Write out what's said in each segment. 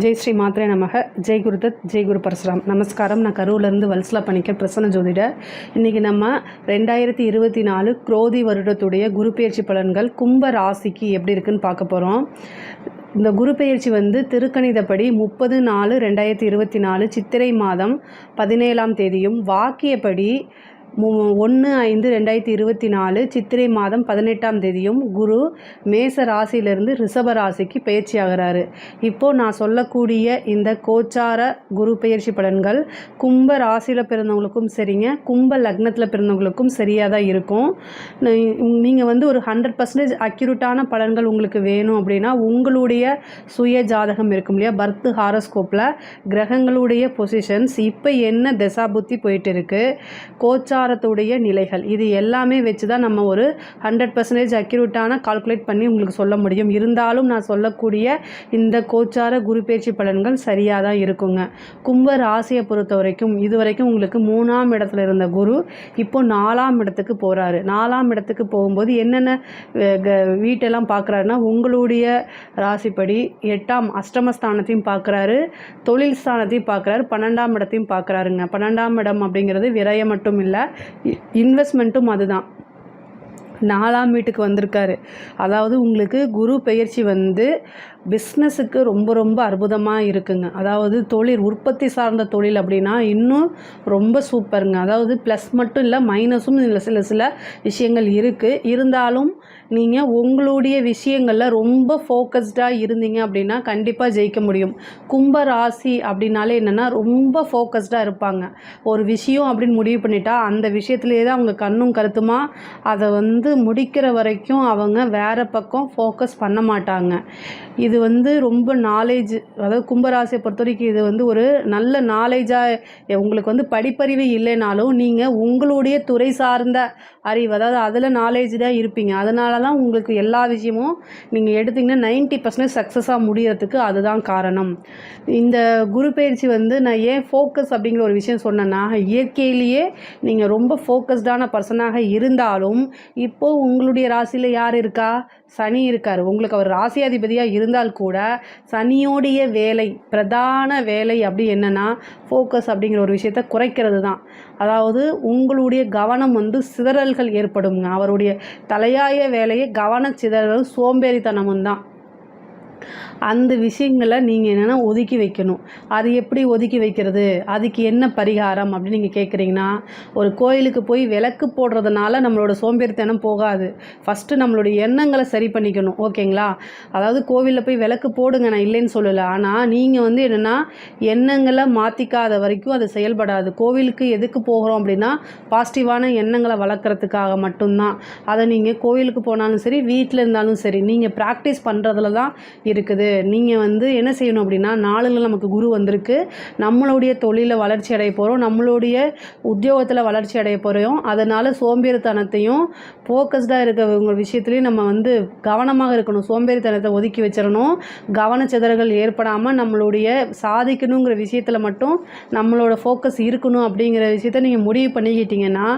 ஜெய் ஸ்ரீ மாத்ரே நமக. ஜெய் குருதத், ஜெய் குரு பரசுராம். நமஸ்காரம். நான் கரூர்லேருந்து வல்சலா பணிக்கர், பிரசன்ன ஜோதிடர். இன்றைக்கி நம்ம 2024 குரோதி வருடத்துடைய குரு பெயர்ச்சி பலன்கள் கும்ப ராசிக்கு எப்படி இருக்குன்னு பார்க்க போகிறோம். இந்த குரு பெயர்ச்சி திருக்கணிதப்படி 30/4/2024 சித்திரை மாதம் 17ஆம் தேதியும், வாக்கியப்படி 1/5/2024 சித்திரை மாதம் 18ஆம் தேதியும் குரு மேச ராசியிலிருந்து ரிஷப ராசிக்கு பயிற்சி ஆகிறாரு. இப்போது நான் சொல்லக்கூடிய இந்த கோச்சார குரு பயிற்சி பலன்கள் கும்ப ராசியில் பிறந்தவங்களுக்கும் சரிங்க, கும்ப லக்னத்தில் பிறந்தவங்களுக்கும் சரியாக தான் இருக்கும். நீங்கள் ஒரு 100% அக்யூரேட்டான பலன்கள் உங்களுக்கு வேணும் அப்படின்னா உங்களுடைய சுய ஜாதகம் இருக்கும் இல்லையா, பர்த் ஹாரோஸ்கோப்பில் கிரகங்களுடைய பொசிஷன்ஸ் இப்போ என்ன தசாபுத்தி போயிட்டு இருக்குது, கோச்சாரத்துடைய நிலைகள், இது எல்லாமே வச்சு தான் நம்ம ஒரு 100% அக்யூரேட்டான கால்குலேட் பண்ணி உங்களுக்கு சொல்ல முடியும். இருந்தாலும் நான் சொல்லக்கூடிய இந்த கோச்சார குரு பேச்சு பலன்கள் சரியாக தான் இருக்குங்க. கும்ப ராசியை பொறுத்த வரைக்கும் இதுவரைக்கும் உங்களுக்கு 3ஆம் இடத்துல இருந்த குரு இப்போ 4ஆம் இடத்துக்கு போகிறாரு. 4ஆம் இடத்துக்கு போகும்போது என்னென்ன வீட்டெல்லாம் பார்க்குறாருன்னா, உங்களுடைய ராசிப்படி 8ஆம் அஷ்டமஸ்தானத்தையும் பார்க்குறாரு, தொழில் ஸ்தானத்தையும் பார்க்குறாரு, 12ஆம் இடத்தையும் பார்க்குறாருங்க. 12ஆம் இடம் அப்படிங்கிறது விரயம் மட்டும் இல்லை, இன்வெஸ்ட்மெண்ட்டும் அதுதான். 4ஆம் வீட்டுக்கு வந்திருக்காரு. அதாவது உங்களுக்கு குரு பெயர்ச்சி பிஸ்னஸுக்கு ரொம்ப ரொம்ப அற்புதமாக இருக்குங்க. அதாவது தொழில், உற்பத்தி சார்ந்த தொழில் அப்படின்னா இன்னும் ரொம்ப சூப்பருங்க. அதாவது ப்ளஸ் மட்டும் இல்லை, மைனஸும் இதில் சில விஷயங்கள் இருக்குது. இருந்தாலும் நீங்கள் உங்களுடைய விஷயங்களில் ரொம்ப ஃபோக்கஸ்டாக இருந்தீங்க அப்படின்னா கண்டிப்பாக ஜெயிக்க முடியும். கும்ப ராசி அப்படின்னாலே என்னென்னா ரொம்ப ஃபோக்கஸ்டாக இருப்பாங்க. ஒரு விஷயம் அப்படின்னு முடிவு பண்ணிட்டா அந்த விஷயத்துலேயே தான் அவங்க கண்ணும் கருத்துமா அதை முடிக்கிற வரைக்கும் அவங்க வேறு பக்கம் ஃபோக்கஸ் பண்ண மாட்டாங்க. இது ரொம்ப நாலேஜ், அதாவது கும்பராசியை பொறுத்த வரைக்கும் இது ஒரு நல்ல நாலேஜாக உங்களுக்கு படிப்பறிவு இல்லைனாலும் நீங்கள் உங்களுடைய துறை சார்ந்த அறிவு, அதாவது அதில் நாலேஜாக இருப்பீங்க. அதனால தான் உங்களுக்கு எல்லா விஷயமும் நீங்கள் எடுத்திங்கன்னா 90% சக்ஸஸாக முடியறதுக்கு அதுதான் காரணம். இந்த குரு பயிற்சி நான் ஏன் ஃபோக்கஸ் அப்படிங்கிற ஒரு விஷயம் சொன்னேன்னா, இயற்கையிலேயே நீங்கள் ரொம்ப ஃபோக்கஸ்டான பர்சனாக இருந்தாலும் இப்போது உங்களுடைய ராசியில் யார் இருக்கா, சனி இருக்கார். உங்களுக்கு அவர் ராசியாதிபதியாக இருந்தால் கூட சனியோடைய வேலை, பிரதான வேலை அப்படி என்னென்னா ஃபோக்கஸ் அப்படிங்கிற ஒரு விஷயத்தை குறைக்கிறது தான். அதாவது உங்களுடைய கவனம் சிதறல்கள் ஏற்படுங்க. அவருடைய தலையாய வேலையை கவன சிதறல் சோம்பேறித்தனமும் தான். அந்த விஷயங்களை நீங்கள் என்னென்னா ஒதுக்கி வைக்கணும். அது எப்படி ஒதுக்கி வைக்கிறது, அதுக்கு என்ன பரிகாரம் அப்படின்னு நீங்கள் கேட்குறீங்கன்னா, ஒரு கோயிலுக்கு போய் விளக்கு போடுறதுனால நம்மளோட சோம்பேறித்தனம் போகாது. ஃபஸ்ட்டு நம்மளுடைய எண்ணங்களை சரி பண்ணிக்கணும். ஓகேங்களா? அதாவது கோவிலில் போய் விளக்கு போடுங்க, நான் இல்லைன்னு சொல்லலை. ஆனால் நீங்கள் என்னென்னா எண்ணங்களை மாற்றிக்காத வரைக்கும் அது செயல்படாது. கோவிலுக்கு எதுக்கு போகிறோம் அப்படின்னா பாசிட்டிவான எண்ணங்களை வளர்க்குறதுக்காக மட்டும்தான். அதை நீங்கள் கோவிலுக்கு போனாலும் சரி, வீட்டில் இருந்தாலும் சரி, நீங்கள் ப்ராக்டிஸ் பண்ணுறதுல தான் இருக்குது. நீங்கள் என்ன செய்யணும் அப்படின்னா, நாளில் நமக்கு குரு வந்திருக்கு, நம்மளுடைய தொழிலை வளர்ச்சி அடைய போகிறோம், நம்மளுடைய உத்தியோகத்தில் வளர்ச்சி அடைய போகிறோம். அதனால் சோம்பேறித்தனத்தையும் ஃபோக்கஸ்டாக இருக்கிற விஷயத்துலையும் நம்ம கவனமாக இருக்கணும். சோம்பேறித்தனத்தை ஒதுக்கி வச்சிடணும். கவனச்சிதறல்கள் ஏற்படாமல் நம்மளுடைய சாதிக்கணுங்கிற விஷயத்தில் மட்டும் நம்மளோட ஃபோக்கஸ் இருக்கணும். அப்படிங்கிற விஷயத்த நீங்கள் முடிவு பண்ணிக்கிட்டீங்கன்னா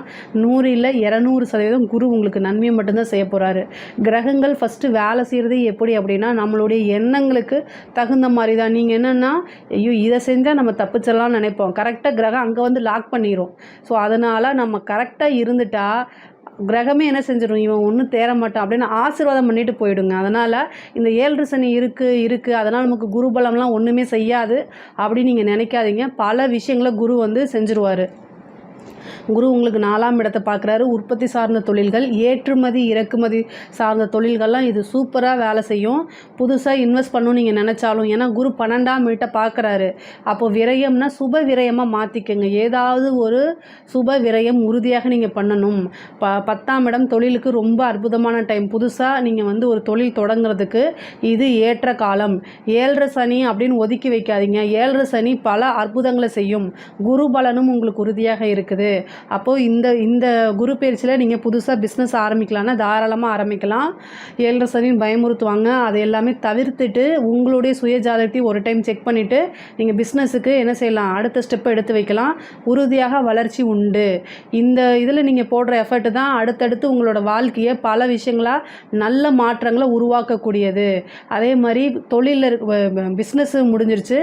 100 இல்லை 200% குரு உங்களுக்கு நன்மையை மட்டும்தான் செய்ய போகிறாரு. கிரகங்கள் ஃபஸ்ட்டு வேலை செய்கிறது எப்படி அப்படின்னா, நம்மளுடைய எண்ணங்களுக்கு தகுந்த மாதிரி தான். நீங்கள் என்னென்னா, ஐயோ இதை செஞ்சால் நம்ம தப்பிச்சிடலாம்னு நினைப்போம். கரெக்டாக கிரகம் அங்கே லாக் பண்ணிடும். ஸோ அதனால் நம்ம கரெக்டாக இருந்துட்டா கிரகமே என்ன செஞ்சிடும், இவன் ஒன்றும் தேர மாட்டான் அப்படின்னு ஆசீர்வாதம் பண்ணிட்டு போயிடுங்க. அதனால் இந்த 7 சனி இருக்குது, அதனால் நமக்கு குரு பலம்லாம் ஒன்றுமே செய்யாது அப்படின்னு நீங்கள் நினைக்காதீங்க. பல விஷயங்களை குரு செஞ்சுருவார். குரு உங்களுக்கு 4ஆம் இடத்தை பார்க்குறாரு. உற்பத்தி சார்ந்த தொழில்கள், ஏற்றுமதி இறக்குமதி சார்ந்த தொழில்கள்லாம் இது சூப்பராக வேலை செய்யும். புதுசாக இன்வெஸ்ட் பண்ணணும்னு நீங்கள் நினச்சாலும், ஏன்னா குரு 12ஆம் வீட்டை பார்க்குறாரு. அப்போது விரயம்னா சுப விரயமாக மாற்றிக்கங்க. ஏதாவது ஒரு சுப விரயம் உறுதியாக நீங்கள் பண்ணணும். 10ஆம் இடம் தொழிலுக்கு ரொம்ப அற்புதமான டைம். புதுசாக நீங்கள் ஒரு தொழில் தொடங்குறதுக்கு இது ஏற்ற காலம். 7 சனி அப்படின்னு ஒதுக்கி வைக்காதீங்க. 7 சனி பல அற்புதங்களை செய்யும். குரு பலனும் உங்களுக்கு உறுதியாக இருக்குது. அப்போது இந்த இந்த குரு பயிற்சியில் நீங்கள் புதுசாக பிஸ்னஸ் ஆரம்பிக்கலாம்னா தாராளமாக ஆரம்பிக்கலாம். 7 சனின்னு பயமுறுத்துவாங்க, அதை எல்லாமே தவிர்த்துட்டு உங்களுடைய சுயஜாதகத்தையும் ஒரு டைம் செக் பண்ணிவிட்டு நீங்கள் பிஸ்னஸுக்கு என்ன செய்யலாம், அடுத்த ஸ்டெப்பை எடுத்து வைக்கலாம். உறுதியாக வளர்ச்சி உண்டு. இந்த இதில் நீங்கள் போடுற எஃபர்ட் தான் அடுத்தடுத்து உங்களோட வாழ்க்கையை பல விஷயங்களாக நல்ல மாற்றங்களை உருவாக்கக்கூடியது. அதே மாதிரி தொழிலில் பிஸ்னஸ் முடிஞ்சிருச்சு,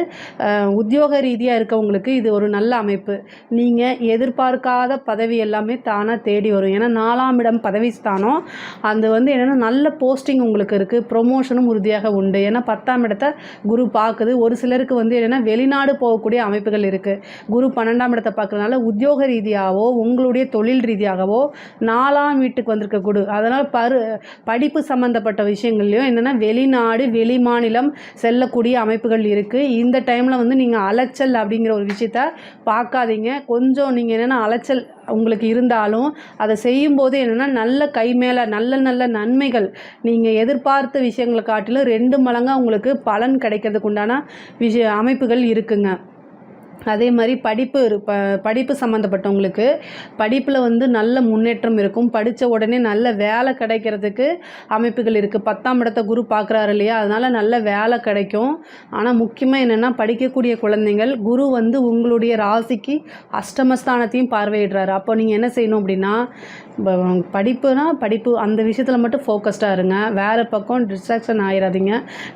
உத்தியோக ரீதியாக இருக்கவங்களுக்கு இது ஒரு நல்ல அமைப்பு. நீங்கள் எதிர்பார்க்காத பதவி எல்லாமே தானாக தேடி வரும். ஏன்னா 4ஆம் இடம் பதவி ஸ்தானம், அது வந்து என்னென்னா நல்ல போஸ்டிங் உங்களுக்கு இருக்குது, ப்ரொமோஷனும் உறுதியாக உண்டு. ஏன்னா 10ஆம் இடத்தை குரு பார்க்குது. ஒரு சிலருக்கு வந்து என்னென்னா வெளிநாடு போகக்கூடிய அமைப்புகள் இருக்குது. குரு 12ஆம் இடத்தை பார்க்குறதுனால உத்தியோக ரீதியாகவோ உங்களுடைய தொழில் ரீதியாகவோ 4ஆம் வீட்டுக்கு வந்திருக்க குரு, அதனால் படிப்பு சம்மந்தப்பட்ட விஷயங்கள்லையும் என்னென்னா வெளிநாடு வெளி மாநிலம் செல்லக்கூடிய அமைப்புகள் இருக்குது. இந்த டைமில் வந்து நீங்கள் அலைச்சல் அப்படிங்கிற ஒரு விஷயத்த பார்க்காதீங்க. கொஞ்சம் நீங்கள் என்னென்னா அலைச்சல் உங்களுக்கு இருந்தாலும் அதை செய்யும்போது என்னென்னா நல்ல கை மேலே நல்ல நல்ல நன்மைகள் நீங்கள் எதிர்பார்த்த விஷயங்களை காட்டிலும் 2 மடங்காக உங்களுக்கு பலன் கிடைக்கிறதுக்கு உண்டான அமைப்புகள் இருக்குங்க. அதே மாதிரி படிப்பு சம்மந்தப்பட்டவங்களுக்கு படிப்பில் வந்து நல்ல முன்னேற்றம் இருக்கும். படித்த உடனே நல்ல வேலை கிடைக்கிறதுக்கு அமைப்புகள் இருக்குது. 10ஆம் இடத்தை குரு பார்க்குறாரு இல்லையா, அதனால் நல்ல வேலை கிடைக்கும். ஆனால் முக்கியமாக என்னென்னா படிக்கக்கூடிய குழந்தைகள், குரு வந்து உங்களுடைய ராசிக்கு அஷ்டமஸ்தானத்தையும் பார்வையிடுறாரு. அப்போ நீங்கள் என்ன செய்யணும் அப்படின்னா, படிப்பு அந்த விஷயத்தில் மட்டும் ஃபோக்கஸ்டாக இருங்க. வேறு பக்கம் டிஸ்ட்ராக்ஷன் ஆகிடாதீங்க.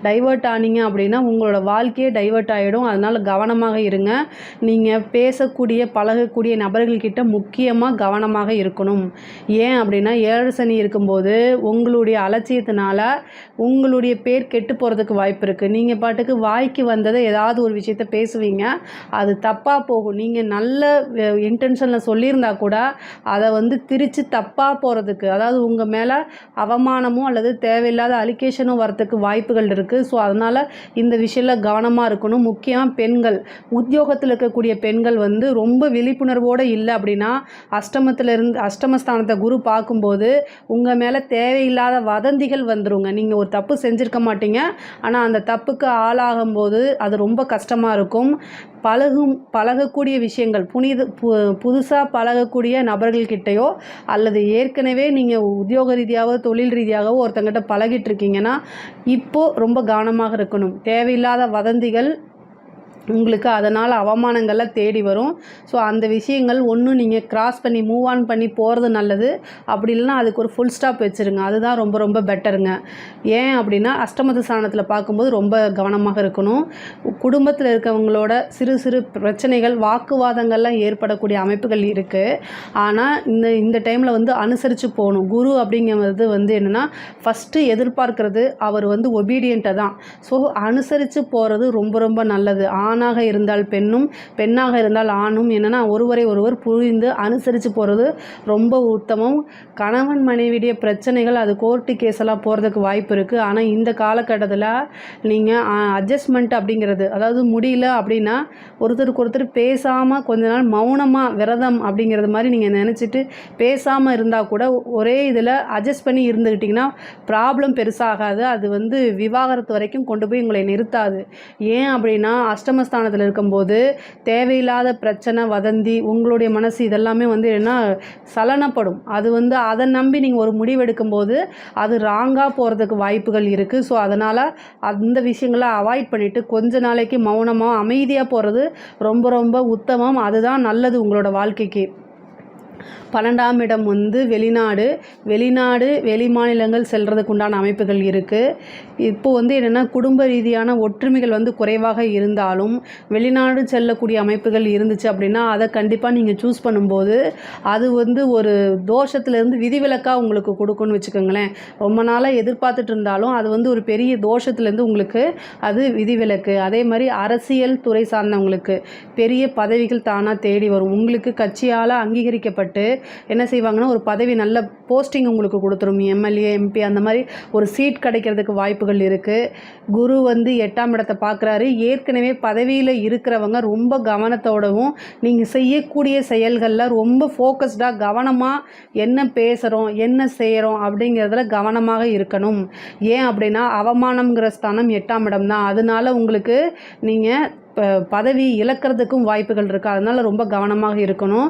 டைவர்ட் ஆனீங்க அப்படின்னா உங்களோட வாழ்க்கையே டைவர்ட் ஆகிடும். அதனால் கவனமாக இருங்க. நீங்கள் பழகக்கூடிய நபர்கள்கிட்ட முக்கியமாக கவனமாக இருக்கணும். ஏன் அப்படின்னா 7 சனி இருக்கும்போது உங்களுடைய அலட்சியத்தினால உங்களுடைய பேர் கெட்டு போகிறதுக்கு வாய்ப்பு இருக்குது. நீங்கள் பாட்டுக்கு வாய்க்கு வந்ததை ஏதாவது ஒரு விஷயத்த பேசுவீங்க, அது தப்பாக போகும். நீங்கள் நல்ல இன்டென்ஷனில் சொல்லியிருந்தா கூட அதை வந்து திரித்து தப்பாக போகிறதுக்கு, அதாவது உங்கள் மேலே அவமானமோ அல்லது தேவையில்லாத அலிகேஷனும் வரத்துக்கு வாய்ப்புகள் இருக்குது. ஸோ அதனால் இந்த விஷயத்தில் கவனமாக இருக்கணும். முக்கியமாக பெண்கள், உத்தியோகத்தில் இருக்கக்கூடிய பெண்கள் வந்து ரொம்ப விழிப்புணர்வோடு இல்லை அப்படின்னா அஷ்டமஸ்தானத்தை குரு பார்க்கும்போது உங்கள் மேலே தேவையில்லாத வதந்திகள் வந்துருங்க. நீங்கள் ஒரு தப்பு செஞ்சுருக்க மாட்டீங்க, ஆனால் அந்த தப்புக்கு ஆளாகும்போது அது ரொம்ப கஷ்டமாக இருக்கும். பழகக்கூடிய விஷயங்கள் புதுசாக பழகக்கூடிய நபர்கள்கிட்டையோ அல்லது ஏற்கனவே நீங்கள் உத்தியோக ரீதியாகவோ தொழில் ரீதியாகவோ ஒருத்தங்கிட்ட பழகிட்டு இருக்கீங்கன்னா இப்போது ரொம்ப கவனமாக இருக்கணும். தேவையில்லாத வதந்திகள் உங்களுக்கு அதனால் அவமானங்கள்லாம் தேடி வரும். ஸோ அந்த விஷயங்கள் ஒன்றும் நீங்கள் கிராஸ் பண்ணி மூவ் ஆன் பண்ணி போகிறது நல்லது. அப்படி இல்லைன்னா அதுக்கு ஒரு ஃபுல் ஸ்டாப் வச்சுருங்க. அதுதான் ரொம்ப ரொம்ப பெட்டருங்க. ஏன் அப்படின்னா அஷ்டமத்து ஸ்தானத்தில் பார்க்கும்போது ரொம்ப கவனமாக இருக்கணும். குடும்பத்தில் இருக்கவங்களோட சிறு சிறு பிரச்சனைகள் வாக்குவாதங்கள்லாம் ஏற்படக்கூடிய அமைப்புகள் இருக்குது. ஆனால் இந்த டைமில் வந்து அனுசரித்து போகணும். குரு அப்படிங்கிறது வந்து என்னென்னா ஃபஸ்ட்டு எதிர்பார்க்கறது அவர் வந்து ஒபீடியண்ட்டாக தான். ஸோ அனுசரித்து போகிறது ரொம்ப ரொம்ப நல்லது. ஆணாக இருந்தால் பெண்ணும், பெண்ணாக இருந்தால் ஆணும் என்னென்னா ஒருவரை ஒருவர் புரிந்து அனுசரித்து போகிறது ரொம்ப உத்தமம். கணவன் மனைவிடைய பிரச்சனைகள் அது கோர்ட்டு கேஸெல்லாம் போகிறதுக்கு வாய்ப்பு இருக்குது. ஆனால் இந்த காலகட்டத்தில் நீங்கள் அட்ஜஸ்ட்மெண்ட் அப்படிங்கிறது, அதாவது முடியல அப்படின்னா ஒருத்தருக்கு ஒருத்தர் பேசாமல் கொஞ்ச நாள் மௌனமாக விரதம் அப்படிங்கிறது மாதிரி நீங்கள் நினச்சிட்டு பேசாமல் இருந்தால் கூட ஒரே இதில் அட்ஜஸ்ட் பண்ணி இருந்துக்கிட்டிங்கன்னா ப்ராப்ளம் பெருசாகாது. அது வந்து விவாகரத்து வரைக்கும் கொண்டு போய் உங்களை நிறுத்தாது. ஏன் அப்படின்னா அஷ்டமஸ்தானத்தில் இருக்கும்போது தேவையில்லாத பிரச்சனை வதந்தி உங்களுடைய மனசு இதெல்லாமே வந்து என்ன சலனப்படும். அது வந்து அதை நம்பி நீங்கள் ஒரு முடிவெடுக்கும்போது அது ராங்காக போகிறதுக்கு வாய்ப்புகள் இருக்குது. ஸோ அதனால் அந்த விஷயங்களை அவாய்ட் பண்ணிவிட்டு கொஞ்ச நாளைக்கு மௌனமாக அமைதியாக போகிறது ரொம்ப ரொம்ப உத்தமம். அதுதான் நல்லது உங்களோட வாழ்க்கைக்கு. 12ஆம் இடம் வந்து வெளிநாடு வெளி மாநிலங்கள் செல்கிறதுக்கு உண்டான அமைப்புகள் இருக்குது. இப்போது வந்து என்னென்னா குடும்ப ரீதியான ஒற்றுமைகள் வந்து குறைவாக இருந்தாலும் வெளிநாடு செல்லக்கூடிய அமைப்புகள் இருந்துச்சு அப்படின்னா அதை கண்டிப்பாக நீங்கள் சூஸ் பண்ணும்போது அது வந்து ஒரு தோஷத்துலேருந்து விதிவிலக்காக உங்களுக்கு கொடுக்குன்னு வச்சுக்கோங்களேன். ரொம்ப நாளாக எதிர்பார்த்துட்டு இருந்தாலும் அது வந்து ஒரு பெரிய தோஷத்துலேருந்து உங்களுக்கு அது விதிவிலக்கு. அதே மாதிரி அரசியல் துறை சார்ந்தவங்களுக்கு பெரிய பதவிகள் தானாக தேடி வரும். உங்களுக்கு கட்சியால் அங்கீகரிக்கப்பட்டு என்ன செய்வாங்கன்னா ஒரு பதவி நல்ல போஸ்டிங் உங்களுக்கு கொடுத்துரும். எம்எல்ஏ, எம்பி அந்த மாதிரி ஒரு சீட் கிடைக்கிறதுக்கு வாய்ப்புகள் இருக்குது. குரு வந்து 8ஆம் இடத்தை பார்க்குறாரு. ஏற்கனவே பதவியில் இருக்கிறவங்க ரொம்ப கவனத்தோடவும் நீங்கள் செய்யக்கூடிய செயல்களில் ரொம்ப ஃபோக்கஸ்டாக கவனமாக என்ன பேசுகிறோம் என்ன செய்கிறோம் அப்படிங்கிறதுல கவனமாக இருக்கணும். ஏன் அப்படின்னா அவமானம்ங்கிற ஸ்தானம் 8ஆம் இடம் தான். அதனால உங்களுக்கு நீங்கள் பதவி இழக்கிறதுக்கும் வாய்ப்புகள் இருக்குது. அதனால் ரொம்ப கவனமாக இருக்கணும்.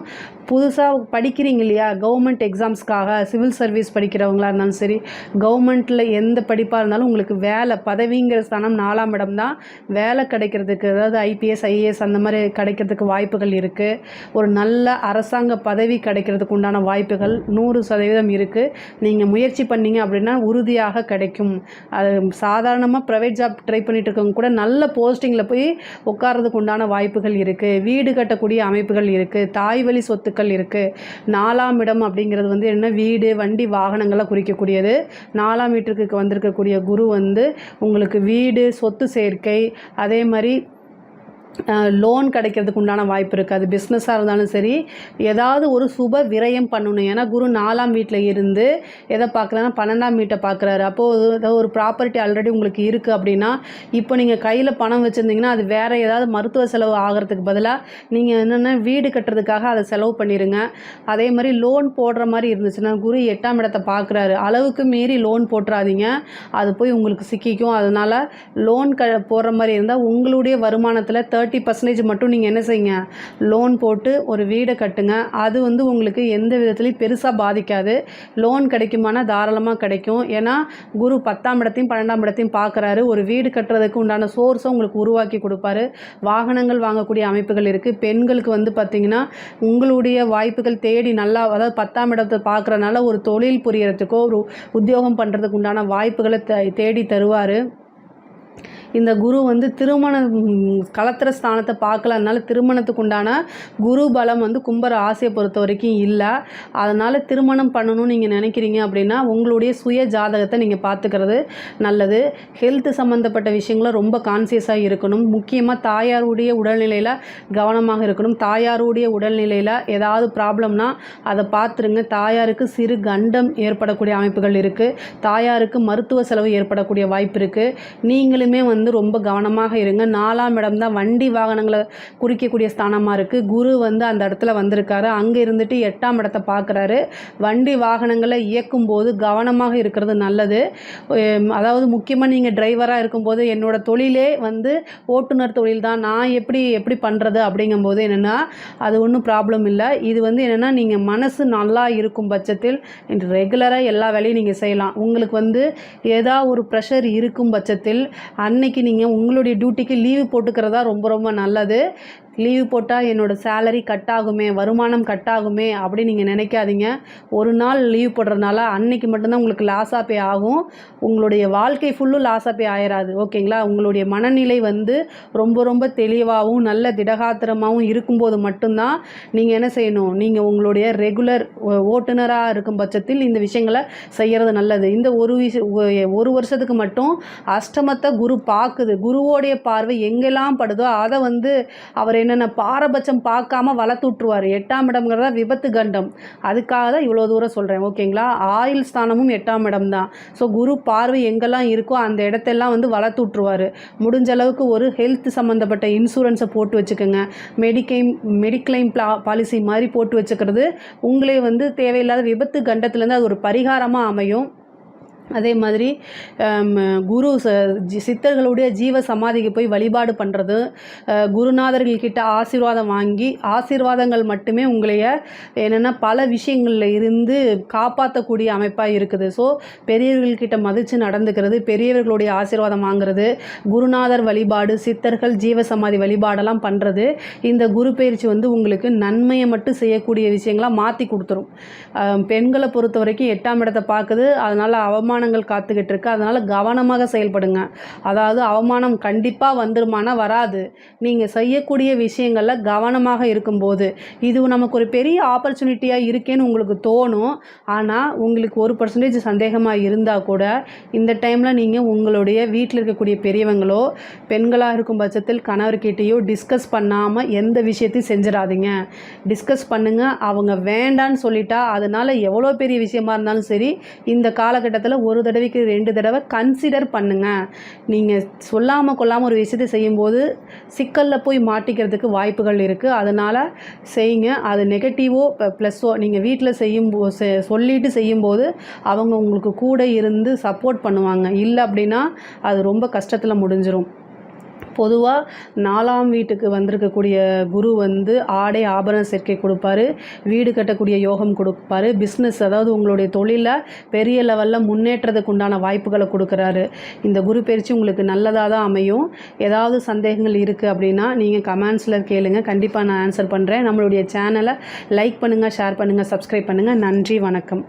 புதுசாக படிக்கிறீங்க இல்லையா, கவர்மெண்ட் எக்ஸாம்ஸ்க்காக சிவில் சர்வீஸ் படிக்கிறவங்களா இருந்தாலும் சரி, கவர்மெண்ட்டில் எந்த படிப்பாக இருந்தாலும் உங்களுக்கு வேலை பதவிங்கிற ஸ்தானம் 4ஆம் இடம் தான். வேலை கிடைக்கிறதுக்கு, அதாவது ஐபிஎஸ், ஐஏஎஸ் அந்த மாதிரி கிடைக்கிறதுக்கு வாய்ப்புகள் இருக்குது. ஒரு நல்ல அரசாங்க பதவி கிடைக்கிறதுக்கு உண்டான வாய்ப்புகள் 100% இருக்குது. நீங்கள் முயற்சி பண்ணீங்க அப்படின்னா உறுதியாக கிடைக்கும். அது சாதாரணமாக ப்ரைவேட் ஜாப் ட்ரை பண்ணிட்டு இருக்கவங்க கூட நல்ல போஸ்டிங்கில் போய் உட்கார்றதுக்கு உண்டான வாய்ப்புகள் இருக்குது. வீடு கட்டக்கூடிய அமைப்புகள் இருக்குது. தாய் வழி சொத்துக்கள் இருக்குது. 4ஆம் இடம் அப்படிங்கிறது வந்து என்ன, வீடு, வண்டி, வாகனங்களை குறிக்கக்கூடியது. 4ஆம் வீட்டுக்கு வந்திருக்கக்கூடிய குரு வந்து உங்களுக்கு வீடு, சொத்து சேர்க்கை, அதே மாதிரி லோன் கிடைக்கிறதுக்கு உண்டான வாய்ப்பு இருக்குது. அது பிஸ்னஸாக இருந்தாலும் சரி, ஏதாவது ஒரு சுப விரயம் பண்ணணும். ஏன்னா குரு 4ஆம் வீட்டில் இருந்து எதை பார்க்குறாருன்னா 12ஆம் வீட்டை பார்க்குறாரு. அப்போது ஏதாவது ஒரு ப்ராப்பர்ட்டி ஆல்ரெடி உங்களுக்கு இருக்குது அப்படின்னா, இப்போ நீங்கள் கையில் பணம் வச்சுருந்தீங்கன்னா அது வேறு ஏதாவது மருத்துவ செலவு ஆகிறதுக்கு பதிலாக நீங்கள் என்னென்ன வீடு கட்டுறதுக்காக அதை செலவு பண்ணிடுங்க. அதே மாதிரி லோன் போடுற மாதிரி இருந்துச்சுன்னா குரு 8ஆம் இடத்தை பார்க்குறாரு. அளவுக்கு மீறி லோன் போட்டுறாதீங்க, அது போய் உங்களுக்கு சிக்கிக்கும். அதனால் லோன் போடுற மாதிரி இருந்தால் உங்களுடைய வருமானத்தில் 30% மட்டும் நீங்கள் என்ன செய்யுங்க, லோன் போட்டு ஒரு வீடை கட்டுங்க. அது வந்து உங்களுக்கு எந்த விதத்துலையும் பெருசாக பாதிக்காது. லோன் கிடைக்குமானா தாராளமாக கிடைக்கும். ஏன்னா குரு 10ஆம் இடத்தையும் 12ஆம் இடத்தையும் பார்க்குறாரு. ஒரு வீடு கட்டுறதுக்கு உண்டான சோர்ஸை உங்களுக்கு உருவாக்கி கொடுப்பாரு. வாகனங்கள் வாங்கக்கூடிய அமைப்புகள் இருக்குது. பெண்களுக்கு வந்து பார்த்திங்கன்னா உங்களுடைய வாய்ப்புகள் தேடி நல்லா, அதாவது 10ஆம் இடத்தை பார்க்குறதுனால ஒரு தொழில் புரியறதுக்கோ ஒரு உத்தியோகம் பண்ணுறதுக்கு உண்டான வாய்ப்புகளை தேடி தருவார். இந்த குரு வந்து திருமண கலத்திர ஸ்தானத்தை பார்க்கலனால திருமணத்துக்கு உண்டான குரு பலம் வந்து கும்பர ஆசையை பொறுத்த வரைக்கும் இல்லை. அதனால் திருமணம் பண்ணணும்னு நீங்கள் நினைக்கிறீங்க அப்படின்னா உங்களுடைய சுய ஜாதகத்தை நீங்கள் பார்த்துக்கிறது நல்லது. ஹெல்த் சம்மந்தப்பட்ட விஷயங்கள ரொம்ப கான்சியஸாக இருக்கணும். முக்கியமாக தாயாருடைய உடல்நிலையில் கவனமாக இருக்கணும். தாயாருடைய உடல்நிலையில் ஏதாவது ப்ராப்ளம்னா அதை பார்த்துருங்க. தாயாருக்கு சிறு கண்டம் ஏற்படக்கூடிய அமைப்புகள் இருக்குது. தாயாருக்கு மருத்துவ செலவு ஏற்படக்கூடிய வாய்ப்பு இருக்குது. நீங்களுமே வந்து ரொம்ப கவனமாக இருங்க. 4ஆம் இடம் தான் வண்டி வாகனங்களை குறிக்கக்கூடிய ஸ்தானமாக இருக்குது. குரு வந்து அந்த இடத்துல வந்திருக்காரு. அங்கே இருந்துட்டு 8ஆம் இடத்தை பார்க்குறாரு. வண்டி வாகனங்களை இயக்கும் போது கவனமாக இருக்கிறது நல்லது. அதாவது முக்கியமாக நீங்கள் டிரைவராக இருக்கும்போது என்னோட தொழிலே வந்து ஓட்டுநர் தொழில் தான், நான் எப்படி பண்ணுறது அப்படிங்கும்போது என்னென்னா அது ஒன்றும் ப்ராப்ளம் இல்லை. இது வந்து என்னென்னா நீங்கள் மனசு நல்லா இருக்கும் பட்சத்தில் ரெகுலராக எல்லா வேலையும் நீங்கள் செய்யலாம். உங்களுக்கு வந்து ஏதாவது ஒரு ப்ரெஷர் இருக்கும் பட்சத்தில் அன்னைக்கு நீங்கள் உங்களுடைய டியூட்டிக்கு லீவு போட்டுக்கிறதா ரொம்ப ரொம்ப நல்லது. லீவு போட்டால் என்னோடய சேலரி கட் ஆகுமே, வருமானம் கட் ஆகுமே அப்படி நீங்கள் நினைக்காதீங்க. ஒரு நாள் லீவ் போடுறதுனால அன்னைக்கு மட்டும்தான் உங்களுக்கு லாஸாக பே ஆகும். உங்களுடைய வாழ்க்கை ஃபுல்லும் லாஸாக பே ஆயிடாது. ஓகேங்களா? உங்களுடைய மனநிலை வந்து ரொம்ப ரொம்ப தெளிவாகவும் நல்ல திடகாத்திரமாகவும் இருக்கும்போது மட்டும்தான் நீங்கள் என்ன செய்யணும், நீங்கள் உங்களுடைய ரெகுலர் ஓட்டுநராக இருக்கும் பட்சத்தில் இந்த விஷயங்களை செய்கிறது நல்லது. இந்த ஒரு வருஷத்துக்கு மட்டும் அஷ்டமத்தை குரு பார்க்குது. குருவோடைய பார்வை எங்கெல்லாம் படுதோ அதை வந்து அவர் என்னென்ன பாரபட்சம் பார்க்காம வளர்த்து விட்ருவார். 8ஆம் இடம்ங்கிறதா விபத்து கண்டம். அதுக்காக தான் இவ்வளோ தூரம் சொல்கிறேன். ஓகேங்களா? ஆயுள் ஸ்தானமும் 8ஆம் இடம் தான். ஸோ குரு பார்வை எங்கெல்லாம் இருக்கோ அந்த இடத்தெல்லாம் வந்து வளர்த்து விட்ருவார். முடிஞ்ச அளவுக்கு ஒரு ஹெல்த் சம்மந்தப்பட்ட இன்சூரன்ஸை போட்டு வச்சுக்கோங்க. மெடிக்ளைம் பாலிசி மாதிரி போட்டு வச்சுக்கிறது உங்களே வந்து தேவையில்லாத விபத்து கண்டத்துலேருந்து அது ஒரு பரிகாரமாக அமையும். அதே மாதிரி குரு சித்தர்களுடைய ஜீவ சமாதிக்கு போய் வழிபாடு பண்ணுறது, குருநாதர்கள்கிட்ட ஆசீர்வாதம் வாங்கி ஆசீர்வாதங்கள் மட்டுமே உங்களைய என்னென்னா பல விஷயங்களில் இருந்து காப்பாற்றக்கூடிய அமைப்பாக இருக்குது. ஸோ பெரியவர்கள்கிட்ட மதித்து நடந்துக்கிறது, பெரியவர்களுடைய ஆசீர்வாதம் வாங்குறது, குருநாதர் வழிபாடு, சித்தர்கள் ஜீவ சமாதி வழிபாடெல்லாம் பண்ணுறது இந்த குரு பயிற்சி வந்து உங்களுக்கு நன்மையை மட்டும் செய்யக்கூடிய விஷயங்களாக மாற்றி கொடுத்துரும். பெண்களை பொறுத்த வரைக்கும் 8ஆம் இடத்தை பார்க்குது. அதனால் அவமான அவமானங்கள் காத்துக்கிட்டு இருக்கு. அதனால் கவனமாக செயல்படுங்க. அதாவது அவமானம் கண்டிப்பாக வந்துருமானா வராது. நீங்கள் செய்யக்கூடிய விஷயங்களில் கவனமாக இருக்கும்போது இது நமக்கு ஒரு பெரிய ஆப்பர்ச்சுனிட்டியாக இருக்கேன்னு உங்களுக்கு தோணும். ஆனால் உங்களுக்கு 1% சந்தேகமாக இருந்தால் கூட இந்த டைமில் நீங்கள் உங்களுடைய வீட்டில் இருக்கக்கூடிய பெரியவங்களோ பெண்களாக இருக்கும் பட்சத்தில் கணவர்கிட்டையோ டிஸ்கஸ் பண்ணாமல் எந்த விஷயத்தையும் செஞ்சிடாதீங்க. டிஸ்கஸ் பண்ணுங்கள். அவங்க வேண்டான்னு சொல்லிட்டா அதனால் எவ்வளோ பெரிய விஷயமா இருந்தாலும் சரி இந்த காலகட்டத்தில் ஒரு தடவைக்கு 2 தடவை கன்சிடர் பண்ணுங்கள். நீங்கள் சொல்லாமல் கொள்ளாமல் ஒரு விஷயத்தை செய்யும்போது சிக்கலில் போய் மாட்டிக்கிறதுக்கு வாய்ப்புகள் இருக்குது. அதனால் செய்யுங்க. அது நெகட்டிவோ ப்ளஸ்ஸோ நீங்கள் வீட்டில் சொல்லிட்டு செய்யும்போது அவங்க உங்களுக்கு கூட இருந்து சப்போர்ட் பண்ணுவாங்க. இல்லை அப்படின்னா அது ரொம்ப கஷ்டத்தில் முடிஞ்சிடும். பொதுவாக 4ஆம் வீட்டுக்கு வந்திருக்கக்கூடிய குரு ஆடை ஆபரண சேர்க்கை கொடுப்பாரு, வீடு கட்டக்கூடிய யோகம் கொடுப்பாரு, பிஸ்னஸ் அதாவது உங்களுடைய தொழிலில் பெரிய லெவலில் முன்னேற்றத்துக்கு உண்டான வாய்ப்புகளை கொடுக்குறாரு. இந்த குரு பயிற்சி உங்களுக்கு நல்லதாக தான் அமையும். ஏதாவது சந்தேகங்கள் இருக்குது அப்படின்னா நீங்கள் கமெண்ட்ஸில் கேளுங்க. கண்டிப்பாக நான் ஆன்சர் பண்ணுறேன். நம்மளுடைய சேனலை லைக் பண்ணுங்கள், ஷேர் பண்ணுங்கள், சப்ஸ்கிரைப் பண்ணுங்கள். நன்றி, வணக்கம்.